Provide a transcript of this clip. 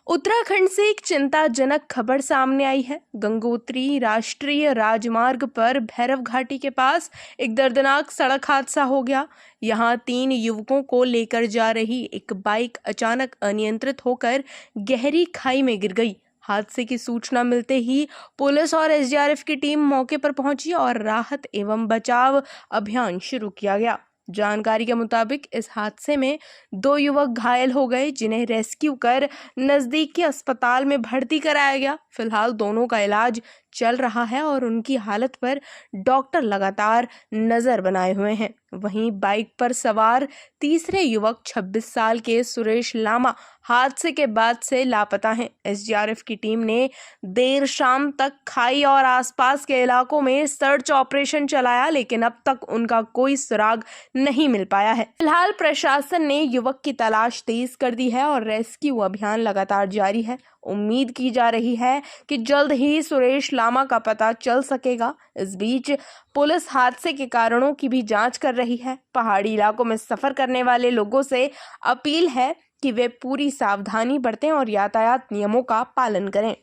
उत्तराखंड से एक चिंताजनक खबर सामने आई है। गंगोत्री राष्ट्रीय राजमार्ग पर भैरव घाटी के पास एक दर्दनाक सड़क हादसा हो गया। यहां 3 युवकों को लेकर जा रही एक बाइक अचानक अनियंत्रित होकर गहरी खाई में गिर गई। हादसे की सूचना मिलते ही पुलिस और एसडीआरएफ की टीम मौके पर पहुंची और राहत एवं बचाव अभियान शुरू किया गया। जानकारी के मुताबिक इस हादसे में 2 युवक घायल हो गए, जिन्हें रेस्क्यू कर नजदीक के अस्पताल में भर्ती कराया गया। फिलहाल दोनों का इलाज चल रहा है और उनकी हालत पर डॉक्टर लगातार नजर बनाए हुए हैं। वहीं बाइक पर सवार तीसरे युवक 26 साल के सुरेश लामा हादसे के बाद से लापता हैं। एसडीआरएफ की टीम ने देर शाम तक खाई और आसपास के इलाकों में सर्च ऑपरेशन चलाया, लेकिन अब तक उनका कोई सुराग नहीं मिल पाया है। फिलहाल प्रशासन ने युवक की तलाश तेज कर दी है और रेस्क्यू अभियान लगातार जारी है। उम्मीद की जा रही है कि जल्द ही सुरेश लामा का पता चल सकेगा। इस बीच पुलिस हादसे के कारणों की भी जांच कर रही है। पहाड़ी इलाकों में सफर करने वाले लोगों से अपील है कि वे पूरी सावधानी बरतें और यातायात नियमों का पालन करें।